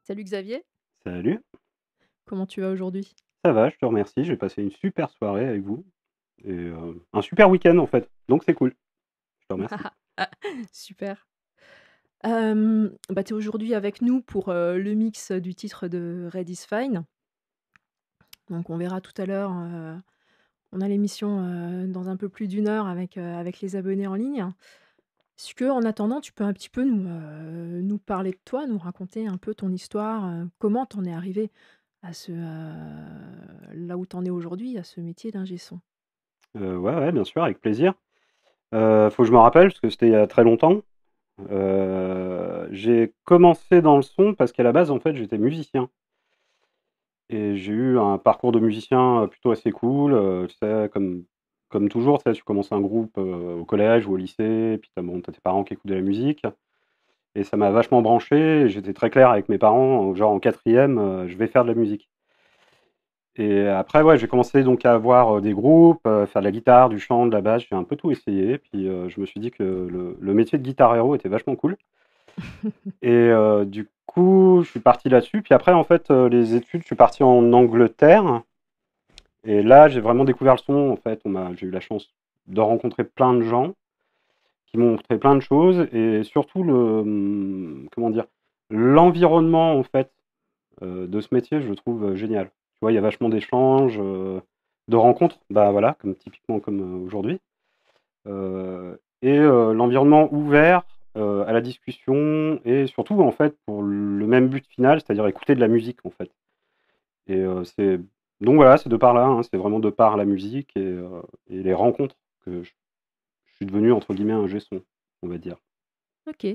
Salut Xavier, Salut, comment tu vas aujourd'hui? ça va, je te remercie. J'ai passé une super soirée avec vous et un super week-end en fait, donc c'est cool. Je te remercie. Super. Bah, tu es aujourd'hui avec nous pour, le mix du titre de Red is Fine. Donc on verra tout à l'heure, on a l'émission, dans un peu plus d'une heure avec les abonnés en ligne. Est-ce que, en attendant, tu peux un petit peu nous parler de toi, nous raconter un peu ton histoire, comment tu en es arrivé à là où tu en es aujourd'hui, à ce métier d'ingé son? Ouais, ouais, bien sûr, avec plaisir. Faut que je me rappelle parce que c'était il y a très longtemps. J'ai commencé dans le son parce qu'à la base, en fait, j'étais musicien et j'ai eu un parcours de musicien, plutôt assez cool, tu sais, comme toujours, tu sais, tu commences un groupe, au collège ou au lycée, puis tu tes parents qui écoutent de la musique et ça m'a vachement branché et j'étais très clair avec mes parents, genre en quatrième, je vais faire de la musique. Et après, ouais, j'ai commencé donc à avoir, des groupes, faire de la guitare, du chant, de la basse, j'ai un peu tout essayé. Puis, je me suis dit que le métier de guitar héros était vachement cool et du coup, je suis parti là-dessus. Puis après, en fait, les études, je suis parti en Angleterre et là, j'ai vraiment découvert le son, en fait. J'ai eu la chance de rencontrer plein de gens qui m'ont montré plein de choses et surtout comment dire? L'environnement, en fait, de ce métier, je le trouve, génial. Tu vois, il y a vachement d'échanges, de rencontres, bah, voilà, comme typiquement comme, aujourd'hui, et l'environnement ouvert, à la discussion et surtout, en fait, pour le même but final, c'est-à-dire écouter de la musique, en fait et c'est donc voilà, c'est de par là, hein, c'est vraiment de par la musique et les rencontres que je suis devenu entre guillemets «un «ingé son», on va dire. OK.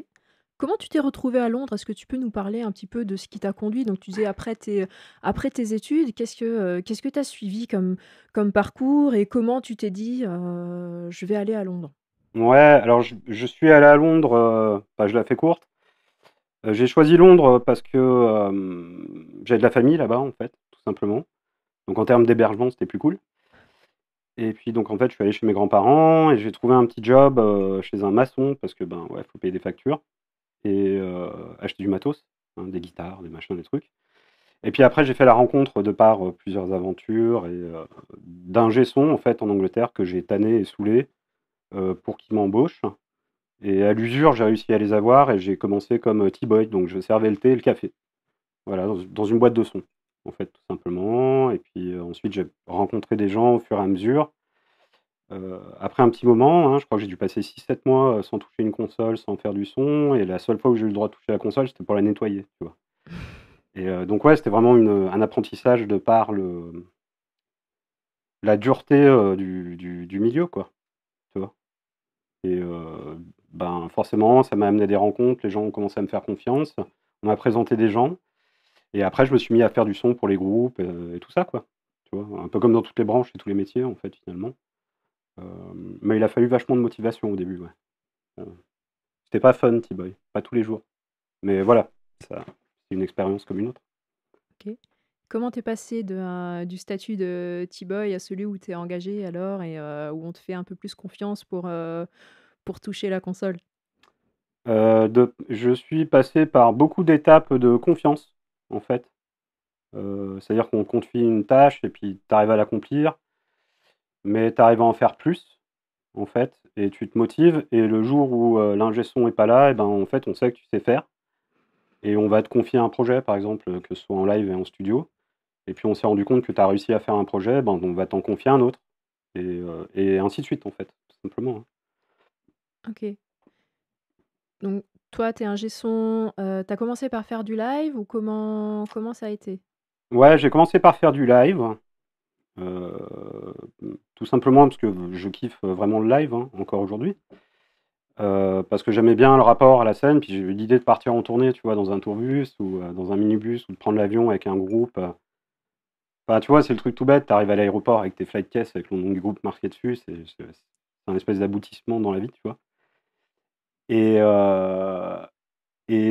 Comment tu t'es retrouvé à Londres? Est-ce que tu peux nous parler un petit peu de ce qui t'a conduit? Donc tu disais après tes études, qu'est-ce que tu as suivi comme parcours et comment tu t'es dit, «Je vais aller à Londres»? Ouais, alors je suis allé à Londres, bah, je la fais courte. J'ai choisi Londres parce que, j'avais de la famille là-bas, en fait, tout simplement. Donc en termes d'hébergement, c'était plus cool et puis donc en fait, je suis allé chez mes grands-parents et j'ai trouvé un petit job, chez un maçon parce que, ben, ouais, faut payer des factures et acheter du matos, hein, des guitares, des machins, des trucs et puis après, j'ai fait la rencontre de par, plusieurs aventures et d'ingé son, en fait, en Angleterre que j'ai tanné et saoulé, pour qu'ils m'embauchent et à l'usure, j'ai réussi à les avoir et j'ai commencé comme, T-boy, donc je servais le thé et le café. Voilà, dans une boîte de son, en fait, tout simplement et puis, ensuite j'ai rencontré des gens au fur et à mesure. Après un petit moment, hein, je crois que j'ai dû passer 6 7 mois, sans toucher une console, sans faire du son et la seule fois où j'ai eu le droit de toucher la console, c'était pour la nettoyer, tu vois? Et donc ouais, c'était vraiment un apprentissage de par la dureté, du milieu, quoi, tu vois? Et ben, forcément, ça m'a amené à des rencontres, les gens ont commencé à me faire confiance, on m'a présenté des gens. Et après, je me suis mis à faire du son pour les groupes, et tout ça, quoi. Tu vois? Un peu comme dans toutes les branches et tous les métiers, en fait, finalement. Mais il a fallu vachement de motivation au début, ouais. Heu, C'était pas fun T-Boy, pas tous les jours. Mais voilà, ça c'est une expérience comme une autre. OK. Comment tu es passé du statut de T-boy à celui où tu es engagé alors et où on te fait un peu plus confiance pour toucher la console? Je suis passé par beaucoup d'étapes de confiance, en fait. C'est-à-dire qu'on te confie une tâche et puis tu arrives à l'accomplir, mais tu arrives à en faire plus, en fait, et tu te motives et le jour où, l'ingé son est pas là et ben, en fait, on sait que tu sais faire. Et on va te confier un projet, par exemple, que ce soit en live et en studio et puis on s'est rendu compte que tu as réussi à faire un projet, ben, on va t'en confier un autre et ainsi de suite, en fait, tout simplement, hein. OK. Donc toi, tu es ingé son, tu as commencé par faire du live ou comment ça a été? Ouais, j'ai commencé par faire du live, heu, tout simplement parce que je kiffe vraiment le live, hein, encore aujourd'hui, parce que j'aimais bien le rapport à la scène, puis j'ai eu l'idée de partir en tournée, tu vois, dans un tourbus ou dans un minibus ou de prendre l'avion avec un groupe, enfin, tu vois, c'est le truc tout bête, tu arrives à l'aéroport avec tes flight cases avec le nom du groupe marqué dessus, c'est un espèce d'aboutissement dans la vie, tu vois? Et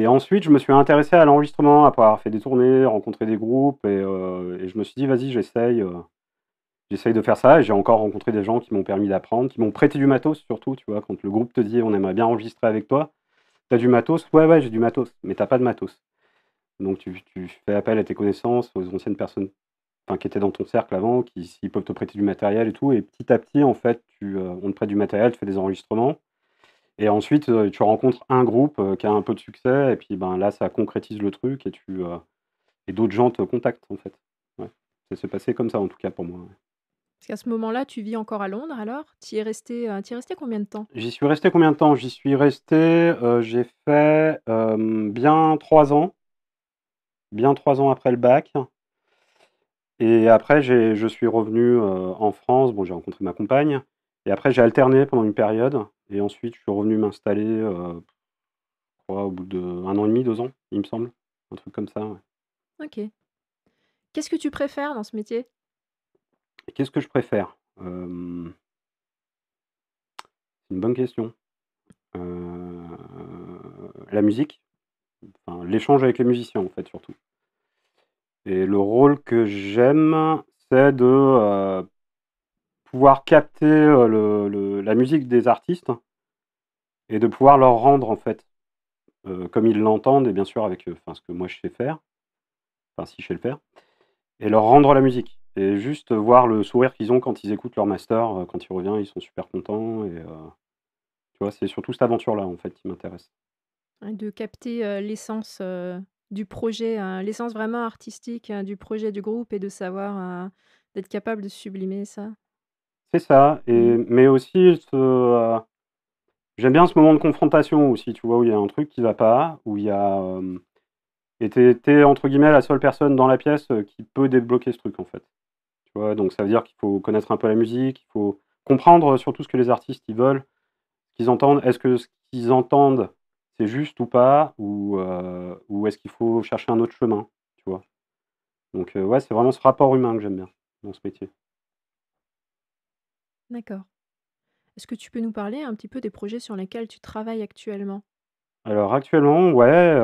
ensuite, je me suis intéressé à l'enregistrement après avoir fait des tournées, rencontré des groupes et je me suis dit: «Vas-y, j'essaye de faire ça» et j'ai encore rencontré des gens qui m'ont permis d'apprendre, qui m'ont prêté du matos surtout, tu vois? Quand le groupe te dit: «On aimerait bien enregistrer avec toi, tu as du matos?» «Ouais, ouais, j'ai du matos», mais tu as pas de matos. Donc tu fais appel à tes connaissances, aux anciennes personnes, enfin, qui étaient dans ton cercle avant, qui s'ils peuvent te prêter du matériel et tout et petit à petit, en fait, on te prête du matériel, tu fais des enregistrements et ensuite, tu rencontres un groupe, qui a un peu de succès et puis, ben, là, ça concrétise le truc et d'autres gens te contactent, en fait. Ouais. Ça s'est passé comme ça, en tout cas, pour moi, ouais. Parce qu'à ce moment-là, tu vis encore à Londres alors? Tu y es resté combien de temps? J'y suis resté combien de temps? J'y suis resté, j'ai fait, bien 3 ans après le bac et après je suis revenu, en France. Bon, j'ai rencontré ma compagne et après j'ai alterné pendant une période et ensuite je suis revenu m'installer, je crois au bout d'1 an et demi, 2 ans, il me semble, un truc comme ça, ouais. OK. Qu'est-ce que tu préfères dans ce métier? Et qu'est-ce que je préfère? C'est une bonne question. La musique, enfin l'échange avec les musiciens, en fait, surtout et le rôle que j'aime, c'est de, pouvoir capter, le la musique des artistes et de pouvoir leur rendre, en fait, comme ils l'entendent et bien sûr avec, enfin, ce que moi je sais faire, enfin si je sais le faire et leur rendre la musique et juste voir le sourire qu'ils ont quand ils écoutent leur master, quand il revient, ils sont super contents et tu vois? C'est surtout cette aventure-là, en fait, qui m'intéresse. Ouais, de capter, l'essence, du projet, l'essence vraiment artistique, du projet du groupe et de savoir, d'être capable de sublimer ça. C'est ça Mmh. mais aussi j'aime bien ce moment de confrontation aussi, tu vois? Où il y a un truc qui va pas, où il y a, et tu es entre guillemets «la seule personne dans la pièce», qui peut débloquer ce truc, en fait. Tu vois? Donc ça veut dire qu'il faut connaître un peu la musique, il faut comprendre surtout ce que les artistes ils veulent, ce qu'ils entendent. Est-ce que ce qu'ils entendent, c'est juste ou pas? Ou est-ce qu'il faut chercher un autre chemin? Tu vois? Donc ouais, c'est vraiment ce rapport humain que j'aime bien dans ce métier. D'accord. Est-ce que tu peux nous parler un petit peu des projets sur lesquels tu travailles actuellement? Alors actuellement, ouais,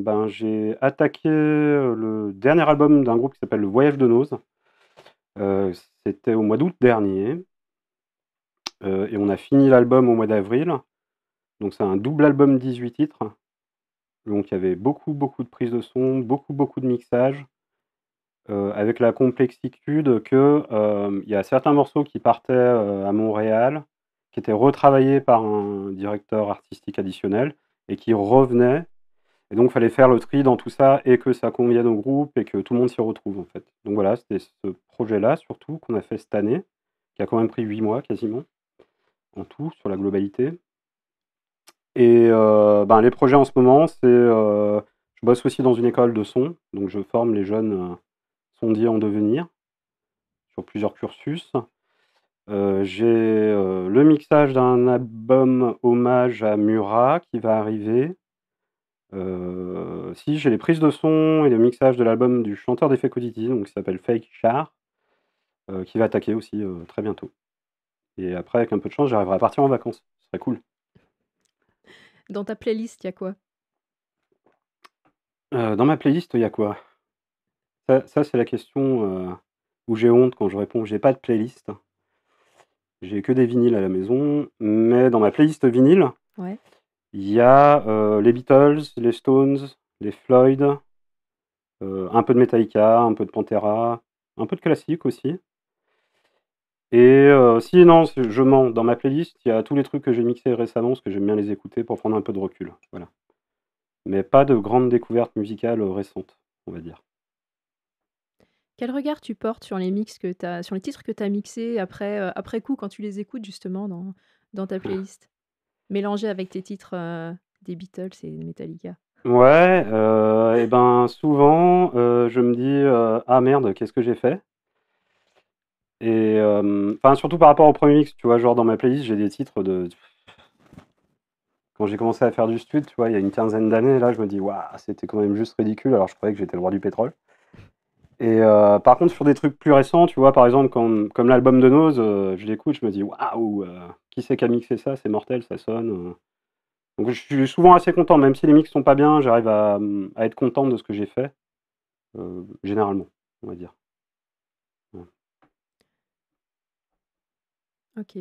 ben, j'ai attaqué, le dernier album d'un groupe qui s'appelle Le Voyage de Noz. Heu, C'était au mois d'août dernier, et on a fini l'album au mois d'avril. Donc c'est un double album 18 titres. Donc il y avait beaucoup, beaucoup de prises de son, beaucoup, beaucoup de mixage, avec la complexitude que, il y a certains morceaux qui partaient, à Montréal, qui étaient retravaillés par un directeur artistique additionnel et qui revenaient et donc il fallait faire le tri dans tout ça et que ça convienne au groupe et que tout le monde s'y retrouve, en fait. Donc voilà, c'était ce projet-là surtout qu'on a fait cette année, qui a quand même pris 8 mois quasiment, en tout, sur la globalité. Et ben, les projets en ce moment, je bosse aussi dans une école de son, donc je forme les jeunes, sondiers en devenir, sur plusieurs cursus. J'ai, le mixage d'un album hommage à Murat qui va arriver. Si, j'ai les prises de son et le mixage de l'album du chanteur d'Effet Quotidien, donc qui s'appelle Fake Char, qui va attaquer aussi, très bientôt. Et après, avec un peu de chance, j'arriverai à partir en vacances. Ce serait cool. Dans ta playlist, il y a quoi? Dans ma playlist, il y a quoi? Ça, c'est la question, où j'ai honte quand je réponds. J'ai pas de playlist. J'ai que des vinyles à la maison, mais dans ma playlist vinyle, Ouais. il y a, les Beatles, les Stones, les Floyd, un peu de Metallica, un peu de Pantera, un peu de classique aussi et si non, je mens, dans ma playlist, il y a tous les trucs que j'ai mixés récemment parce que j'aime bien les écouter pour prendre un peu de recul, voilà. Mais pas de grandes découvertes musicales, récentes, on va dire. Quel regard tu portes sur les titres que tu as mixés après coup quand tu les écoutes justement dans ta playlist? Mélangés avec tes titres, des Beatles et de Metallica? Ouais, et ben, souvent, je me dis, «Ah merde, qu'est-ce que j'ai fait?» Et enfin, surtout par rapport au premier mix, tu vois? Genre dans ma playlist, j'ai des titres de quand j'ai commencé à faire du stud, tu vois? Il y a une quinzaine d'années, là, je me dis: «Waouh, c'était quand même juste ridicule», alors je croyais que j'étais le roi du pétrole et par contre, sur des trucs plus récents, tu vois? Par exemple, comme l'album de Nose, je l'écoute, je me dis: «Waouh, qui c'est qui a mixé ça? C'est mortel, ça sonne», donc je suis souvent assez content, même si les mix sont pas bien, j'arrive à être content de ce que j'ai fait, généralement, on va dire. Ouais. OK.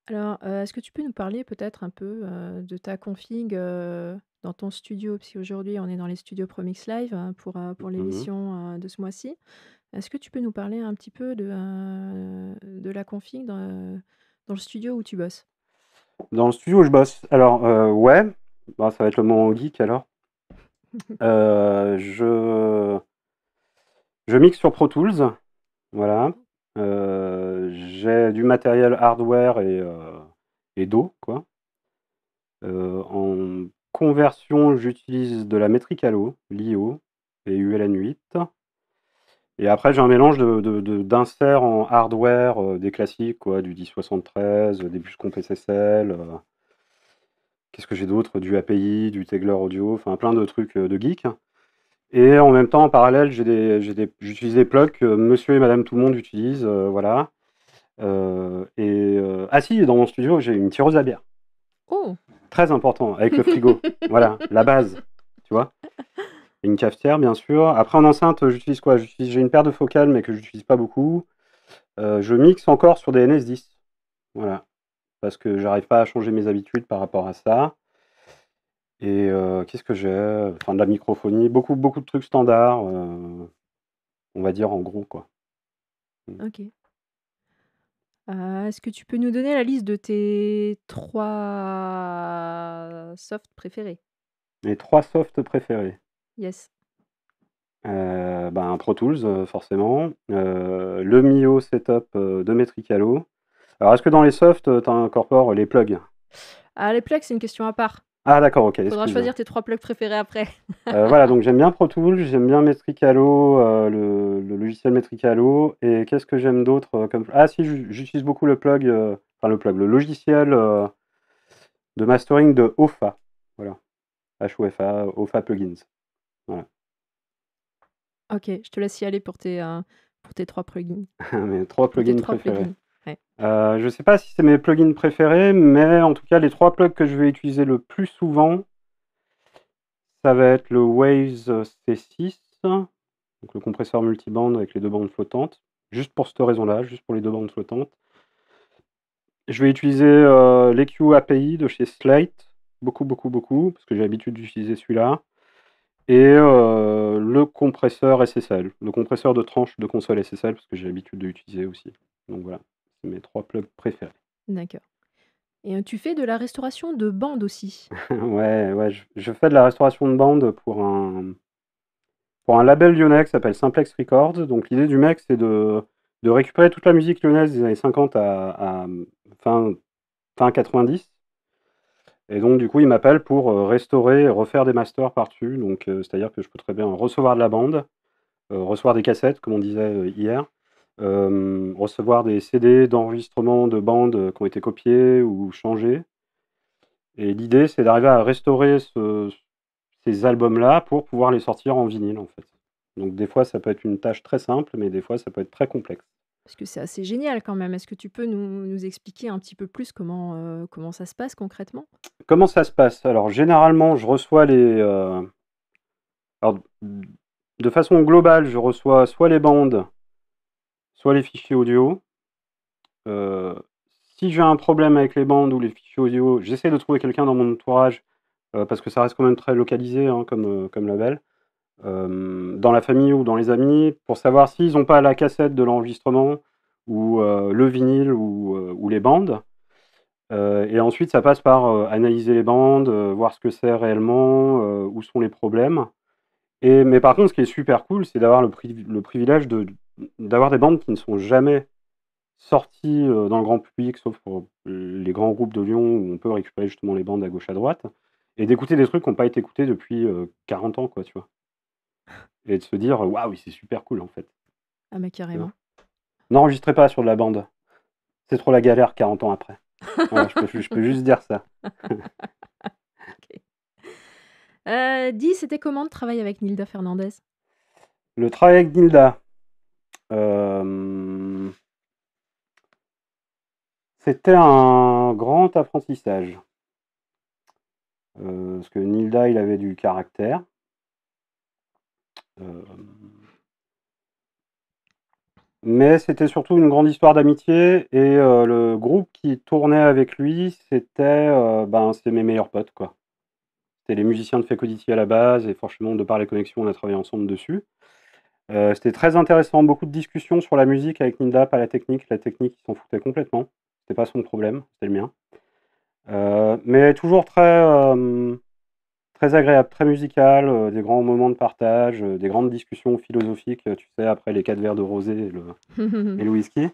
Alors, est-ce que tu peux nous parler peut-être un peu, de ta config, dans ton studio? Parce qu'aujourd'hui, on est dans les studios ProMix Live, pour Mmh. l'émission, de ce mois-ci. Est-ce que tu peux nous parler un petit peu de la config dans le studio où tu bosses? Dans le studio où je bosse, alors, ouais, bah, ça va être le moment geek alors. Je mixe sur Pro Tools, voilà. J'ai du matériel hardware et dos, quoi. En conversion, j'utilise de la métrique à l'eau, LiO et ULN8. Et après, j'ai un mélange d'inserts en hardware, des classiques, quoi, du 1073, des Buscon PCSL, qu'est-ce que j'ai d'autre? Du API, du Tegeler Audio, enfin plein de trucs, de geek. Et en même temps, en parallèle, j'utilise des plugs que monsieur et madame tout le monde utilisent, voilà. Ah si, dans mon studio, j'ai une tireuse à bière. Oh! Très important, avec le frigo. Voilà, la base, tu vois? Et une cafetière, bien sûr. Après, en enceinte, j'utilise quoi? J'ai une paire de focales, mais que j'utilise pas beaucoup. Je mixe encore sur des NS10. Voilà, parce que j'arrive pas à changer mes habitudes par rapport à ça. Et qu'est-ce que j'ai? Enfin, de la microphonie, beaucoup, beaucoup de trucs standards, on va dire en gros, quoi. Mmh. OK. Est-ce que tu peux nous donner la liste de tes 3 softs préférés? Mes 3 softs préférés? Yes. Ben, Pro Tools, forcément, le Mio Setup, de Metricalo. Alors est-ce que dans les softs, tu incorpores les plugs? Ah, les plugs, c'est une question à part. Ah d'accord, OK, Faudra excuse. choisir tes 3 plugs préférés après. Voilà, donc j'aime bien Pro Tools, j'aime bien Metricalo, le logiciel Metricalo et qu'est-ce que j'aime d'autre, comme ah si, j'utilise beaucoup le logiciel, de mastering de OFA. Voilà, HOFA, OFA Plugins. Voilà, OK, je te laisse y aller pour tes 3 plugins. mes 3 Pour tes plugins 3 préférés. plugins. Ouais. Je sais pas si c'est mes plugins préférés, mais en tout cas, les 3 plugs que je vais utiliser le plus souvent, ça va être le Waves, C6, donc le compresseur multibande avec les 2 bandes flottantes, juste pour cette raison-là, juste pour les 2 bandes flottantes. Je vais utiliser, l'EQ API de chez Slate, beaucoup, beaucoup, beaucoup, parce que j'ai l'habitude d'utiliser celui-là et le compresseur SSL, le compresseur de tranche de console SSL parce que j'ai l'habitude de l'utiliser aussi. Donc voilà, c'est mes 3 plugs préférés. D'accord et tu fais de la restauration de bandes aussi? Ouais, ouais, je fais de la restauration de bande pour un label lyonnais qui s'appelle Simplex Records. Donc l'idée du mec, c'est de récupérer toute la musique lyonnaise des années 50 à fin, fin 90. Et donc du coup, il m'appelle pour restaurer et refaire des masters par-dessus. Donc c'est-à-dire que je peux très bien recevoir de la bande, recevoir des cassettes, comme on disait hier, recevoir des CD d'enregistrement de bandes qui ont été copiés ou changés. Et l'idée, c'est d'arriver à restaurer ces albums-là pour pouvoir les sortir en vinyle, en fait. Donc des fois, ça peut être une tâche très simple, mais des fois, ça peut être très complexe. Parce que c'est assez génial quand même. Est-ce que tu peux nous expliquer un petit peu plus comment ça se passe concrètement? Comment ça se passe? Alors généralement, je reçois alors de façon globale, je reçois soit les bandes, soit les fichiers audio. Heu, Si j'ai un problème avec les bandes ou les fichiers audio, j'essaie de trouver quelqu'un dans mon entourage, parce que ça reste quand même très localisé, hein, comme label. Dans la famille ou dans les amis, pour savoir s'ils n'ont pas la cassette de l'enregistrement ou le vinyle ou les bandes. Et ensuite ça passe par, analyser les bandes, voir ce que c'est réellement, où sont les problèmes. Mais par contre, ce qui est super cool, c'est d'avoir le privilège d'avoir des bandes qui ne sont jamais sorties, dans le grand public, sauf pour les grands groupes de Lyon où on peut récupérer justement les bandes à gauche, à droite et d'écouter des trucs qui ont pas été écoutés depuis, 40 ans, quoi, tu vois? Et de se dire: «Waouh, c'est super cool, en fait», Ah mais tu vois? carrément. N'enregistrez pas sur de la bande, c'est trop la galère 40 ans après. Voilà, je peux juste dire ça. OK. Dis, c'était comment de travailler avec Nilda Fernandez? Le travail avec Nilda, hem, c'était un grand apprentissage, parce que Nilda, il avait du caractère, hem, Mais c'était surtout une grande histoire d'amitié et le groupe qui tournait avec lui, c'était, ben, c'est mes meilleurs potes, quoi. C'était les musiciens de Fecodity à la base et franchement, de par les connexions, on a travaillé ensemble dessus. C'était très intéressant, beaucoup de discussions sur la musique avec Ninda, pas la technique. La technique, il s'en foutait complètement. C'était pas son problème, c'était le mien. Mais toujours très agréable, très musical, des grands moments de partage, des grandes discussions philosophiques, tu sais, après les 4 verres de rosé et le whisky.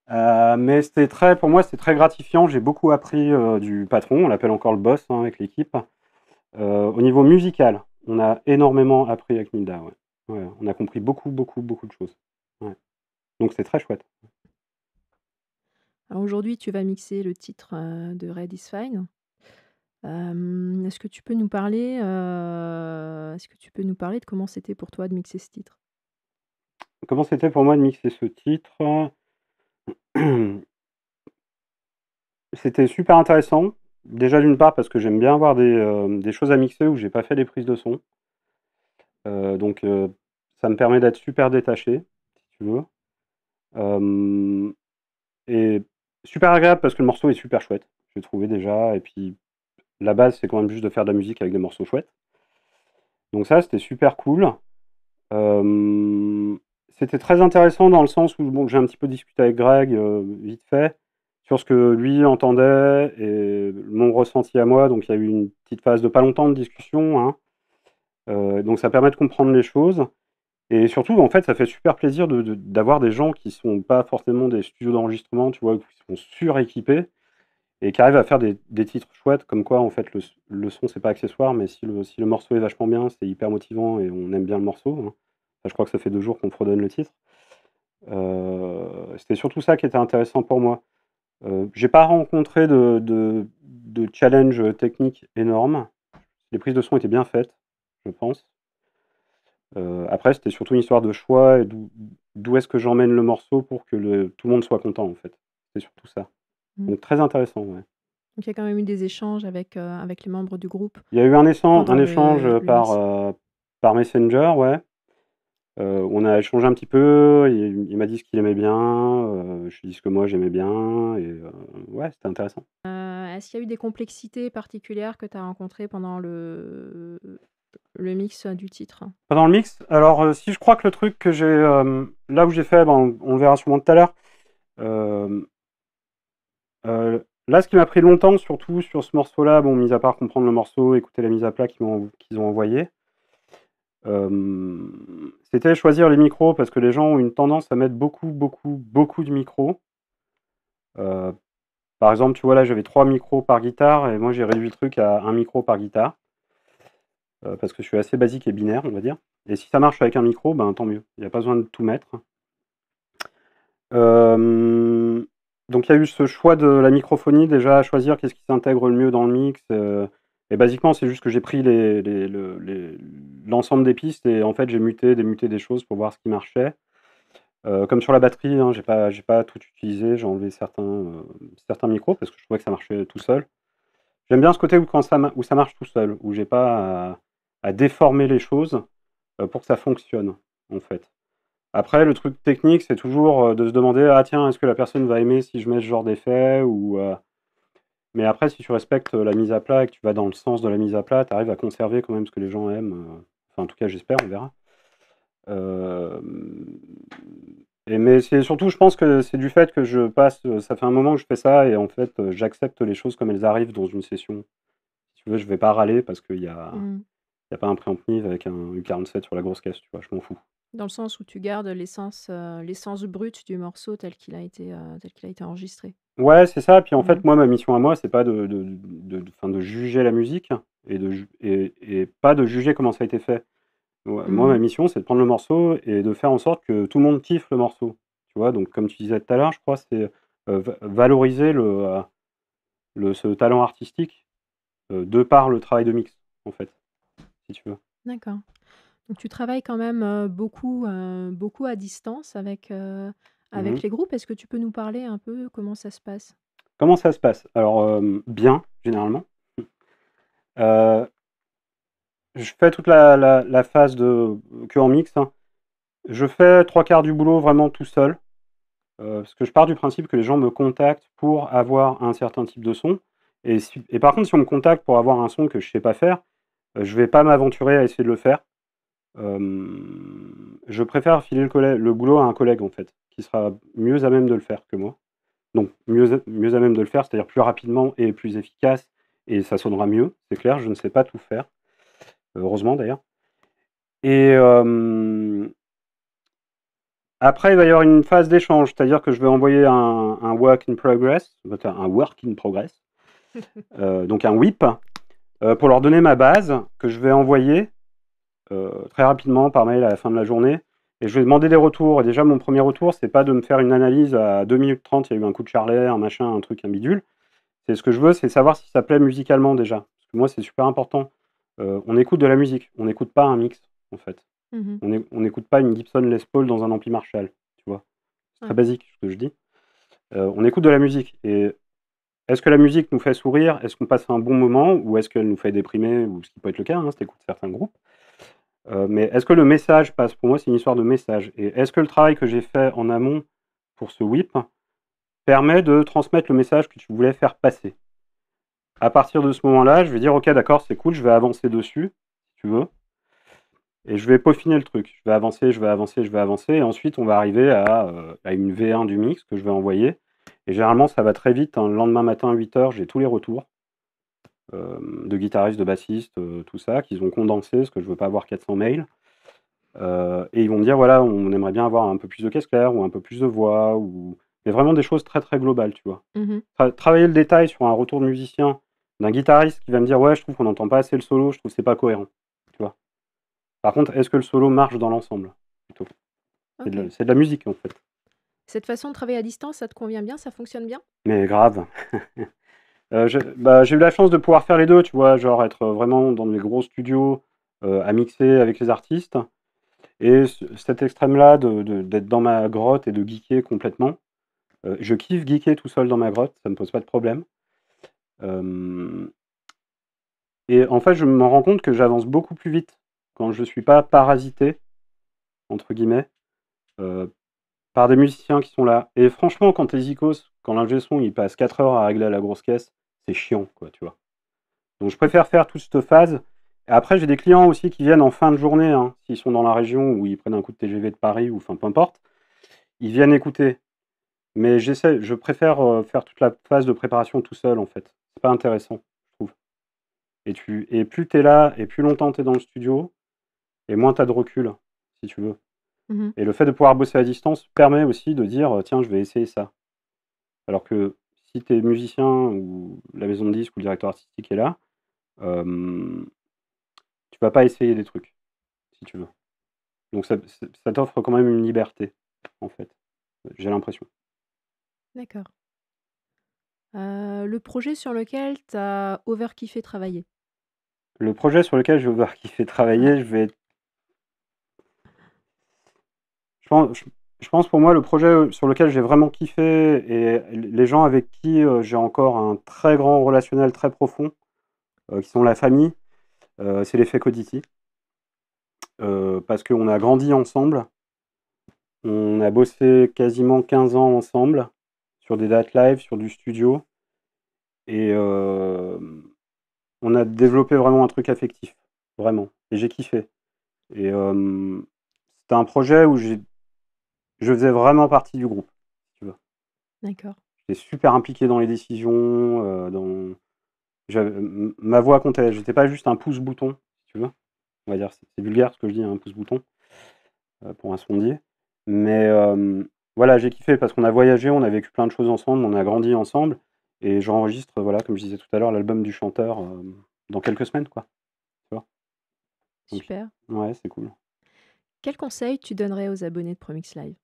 Mais c'était très pour moi, c'était très gratifiant. J'ai beaucoup appris, du patron, on l'appelle encore le boss, hein, avec l'équipe. Au niveau musical, on a énormément appris avec Nilda, ouais. Ouais, on a compris beaucoup, beaucoup, beaucoup de choses. Ouais. Donc c'est très chouette. Alors aujourd'hui, tu vas mixer le titre, de Red is Fine. Est-ce que tu peux nous parler de comment c'était pour toi de mixer ce titre? Comment c'était pour moi de mixer ce titre? C'était super intéressant. Déjà d'une part parce que j'aime bien avoir des choses à mixer où j'ai pas fait des prises de son. Donc ça me permet d'être super détaché, si tu veux. Hem et super agréable parce que le morceau est super chouette, j'ai trouvé déjà et puis la base, c'est quand même juste de faire de la musique avec des morceaux chouettes. Donc ça, c'était super cool. Hem, C'était très intéressant dans le sens où bon, j'ai un petit peu discuté avec Greg, vite fait, sur ce que lui entendait et mon ressenti à moi. Donc il y a eu une petite phase de pas longtemps de discussion, hein. Donc ça permet de comprendre les choses et surtout, en fait, ça fait super plaisir d'avoir des gens qui sont pas forcément des studios d'enregistrement, tu vois? Qui sont suréquipés et qui arrivent à faire des titres chouettes comme quoi, en fait, le son, c'est pas accessoire, mais si le morceau est vachement bien, c'est hyper motivant et on aime bien le morceau, hein. Enfin, je crois que ça fait 2 jours qu'on fredonne le titre. C'était surtout ça qui était intéressant pour moi. J'ai pas rencontré de challenge, technique énorme. Les prises de son étaient bien faites, je pense. Après, c'était surtout une histoire de choix et d'où est-ce que j'emmène le morceau pour que tout le monde soit content, en fait. C'est surtout ça. Mmh. Donc très intéressant, ouais. Donc il y a quand même eu des échanges avec les membres du groupe Il y a eu un pendant échange, le mix? par Messenger, ouais. On a échangé un petit peu, il m'a dit ce qu'il aimait bien, je lui ai dit ce que moi j'aimais bien et ouais, c'était intéressant. Est-ce qu'il y a eu des complexités particulières que tu as rencontrées pendant le mix, du titre? Pendant le mix, alors, si je crois que le truc que j'ai, là où j'ai fait, ben, on le verra sûrement tout à l'heure, hem, là, ce qui m'a pris longtemps, surtout sur ce morceau-là, bon, mis à part comprendre le morceau, écouter la mise à plat qu'ils ont envoyée, c'était choisir les micros parce que les gens ont une tendance à mettre beaucoup, beaucoup, beaucoup de micros. Heu, Par exemple, tu vois, là, j'avais 3 micros par guitare et moi, j'ai réduit le truc à un micro par guitare, parce que je suis assez basique et binaire, on va dire et si ça marche avec un micro, ben, tant mieux. Il y a pas besoin de tout mettre. Hem, donc il y a eu ce choix de la microphonie déjà à choisir qu'est-ce qui s'intègre le mieux dans le mix, et basiquement, c'est juste que j'ai pris l'ensemble des pistes et en fait, j'ai muté, démuté des choses pour voir ce qui marchait. Comme sur la batterie, hein, j'ai pas tout utilisé, j'ai enlevé certains micros parce que je trouvais que ça marchait tout seul. J'aime bien ce côté où ça marche tout seul, où j'ai pas à déformer les choses, pour que ça fonctionne, en fait. Après, le truc technique, c'est toujours, de se demander: «Ah tiens, est-ce que la personne va aimer si je mets ce genre d'effet?» mais après si tu respectes, la mise à plat et que tu vas dans le sens de la mise à plat, tu arrives à conserver quand même ce que les gens aiment, enfin en tout cas j'espère, on verra. Hem mais c'est surtout je pense que c'est du fait que je passe, ça fait un moment que je fais ça et en fait, j'accepte les choses comme elles arrivent dans une session. Si tu veux, je vais pas râler parce Mmh. qu'il y a pas un préampli avec un U47 sur la grosse caisse, tu vois? Je m'en fous. Dans le sens où tu gardes l'essence brute du morceau tel qu'il a été enregistré? Ouais, c'est ça. Puis en Mmh. fait, moi, ma mission à moi, c'est pas enfin, de juger la musique et pas de juger comment ça a été fait. Ouais, moi, ma Mmh. mission, c'est de prendre le morceau et de faire en sorte que tout le monde kiffe le morceau. Tu vois? Donc comme tu disais tout à l'heure, je crois, c'est, valoriser ce talent artistique, de par le travail de mix, en fait, si tu veux. D'accord. Donc tu travailles quand même, beaucoup à distance Mmh avec mh. les groupes. Est-ce que tu peux nous parler un peu comment ça se passe? Comment ça se passe? Alors, bien, généralement. Heu, je fais toute la phase de que en mix, hein. Je fais 3/4 du boulot vraiment tout seul, parce que je pars du principe que les gens me contactent pour avoir un certain type de son et par contre, si on me contacte pour avoir un son que je sais pas faire, je vais pas m'aventurer à essayer de le faire. Je préfère filer le boulot à un collègue, en fait, qui sera mieux à même de le faire que moi. Donc mieux à même de le faire, c'est-à-dire plus rapidement et plus efficace et ça sonnera mieux, c'est clair, je ne sais pas tout faire, heureusement d'ailleurs et après il va y avoir une phase d'échange, c'est-à-dire que je vais envoyer un work in progress, enfin un work in progress, donc un WIP, pour leur donner ma base que je vais envoyer, très rapidement par mail à la fin de la journée et je vais demander des retours et déjà mon premier retour, c'est pas de me faire une analyse à 2 minutes 30, il y a eu un coup de charlet, un machin, un truc, un bidule. C'est ce que je veux, c'est savoir si ça plaît musicalement déjà. Parce que moi, c'est super important. On écoute de la musique, on n'écoute pas un mix, en fait. Mmh. On n'écoute pas une Gibson Les Paul dans un ampli Marshall, tu vois. C'est très Ouais. basique ce que je dis. On écoute de la musique. Et est-ce que la musique nous fait sourire? Est-ce qu'on passe un bon moment? Ou est-ce qu'elle nous fait déprimer? Ou ce qui peut être le cas, hein, si t'écoutes certains groupes. Mais est-ce que le message passe? Pour moi, c'est une histoire de message. Et est-ce que le travail que j'ai fait en amont pour ce WIP permet de transmettre le message que tu voulais faire passer? À partir de ce moment-là, je vais dire: «OK, d'accord, c'est cool, je vais avancer dessus», si tu veux et je vais peaufiner le truc. Je vais avancer, je vais avancer, je vais avancer et ensuite on va arriver à une V1 du mix que je vais envoyer et généralement ça va très vite, hein. Le lendemain matin à 8 heures, j'ai tous les retours, de guitaristes, de bassistes, tout ça, qu'ils ont condensé parce que je veux pas avoir 400 mails, et ils vont me dire: «Voilà, on aimerait bien avoir un peu plus de caisse claire ou un peu plus de voix» ou mais vraiment des choses très, très globales, tu vois? Mmh. Travailler le détail sur un retour de musicien, d'un guitariste qui va me dire: «Ouais, je trouve qu'on n'entend pas assez le solo, je trouve que c'est pas cohérent», tu vois? Par contre, est-ce que le solo marche dans l'ensemble? Plutôt. OK. C'est de la musique, en fait. Cette façon de travailler à distance, ça te convient bien? Ça fonctionne bien? Mais grave. J'ai eu la chance de pouvoir faire les 2, tu vois? Genre être, vraiment dans des gros studios, à mixer avec les artistes et cet extrême-là d'être dans ma grotte et de geeker complètement. Je kiffe geeker tout seul dans ma grotte, ça me pose pas de problème. Hem Et en fait, je me rends compte que j'avance beaucoup plus vite quand je suis pas «parasité» entre guillemets, heu, par des musiciens qui sont là et franchement quand tu es zikos, quand l'ingé son il passe 4 heures à régler à la grosse caisse, c'est chiant quoi, tu vois? Donc je préfère faire toute cette phase et après j'ai des clients aussi qui viennent en fin de journée, hein, s'ils sont dans la région ou ils prennent un coup de TGV de Paris ou enfin peu importe, ils viennent écouter. Mais je préfère, faire toute la phase de préparation tout seul en fait. C'est pas intéressant, je trouve et plus tu es là et plus longtemps tu es dans le studio et moins tu as de recul, si tu veux. Mmh. Et le fait de pouvoir bosser à distance permet aussi de dire, «Tiens, je vais essayer ça». Alors que si tu es musicien ou la maison de disques ou le directeur artistique est là, hem, tu vas pas essayer des trucs, si tu veux. Donc ça t'offre quand même une liberté, en fait, j'ai l'impression. D'accord. Le projet sur lequel tu as overkiffé travailler? Le projet sur lequel je vais avoir kiffé Ouais. travailler, je pense pour moi le projet, sur lequel j'ai vraiment kiffé et les gens avec qui, j'ai encore un très grand relationnel très profond, qui sont la famille, c'est l'effet Codity. Parce qu'on a grandi ensemble, on a bossé quasiment 15 ans ensemble, sur des dates live, sur du studio et on a développé vraiment un truc affectif, vraiment et j'ai kiffé et c'était un projet où je faisais vraiment partie du groupe, si tu veux. D'accord. J'étais super impliqué dans les décisions, dans j'avais ma voix comptait, j'étais pas juste un pouce-bouton, si tu veux. On va dire, c'est vulgaire ce que je dis, un pouce-bouton. Pour un sondier. Mais voilà, j'ai kiffé parce qu'on a voyagé, on a vécu plein de choses ensemble, on a grandi ensemble et j'enregistre, voilà, comme je disais tout à l'heure, l'album du chanteur, dans quelques semaines, quoi, tu vois? Donc Super. ouais, c'est cool. Quel conseil tu donnerais aux abonnés de Promix Live?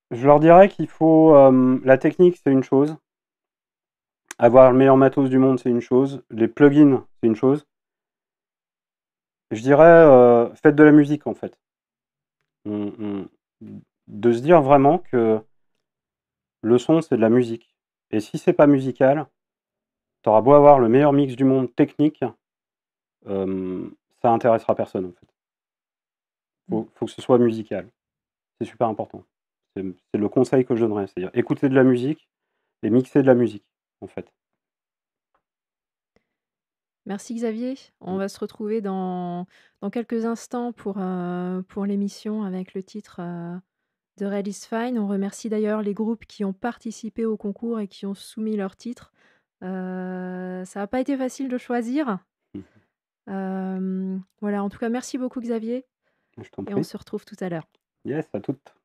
Je leur dirais qu'il faut, la technique, c'est une chose, avoir le meilleur matos du monde, c'est une chose, les plugins, c'est une chose. Je dirais, faites de la musique, en fait. On de se dire vraiment que le son, c'est de la musique et si c'est pas musical, tu auras beau avoir le meilleur mix du monde technique, ça intéressera personne, en fait. Mmh. Faut que ce soit musical. C'est super important. C'est le conseil que je donnerais, c'est-à-dire écouter de la musique et mixer de la musique, en fait. Merci Xavier. On Mmh. va se retrouver dans quelques instants pour l'émission avec le titre, de Red is Fine. On remercie d'ailleurs les groupes qui ont participé au concours et qui ont soumis leurs titres. Ça n'a pas été facile de choisir. Mmh. Voilà, en tout cas merci beaucoup Xavier Je t'en et on prie. se retrouve tout à l'heure. Yes, à toutes.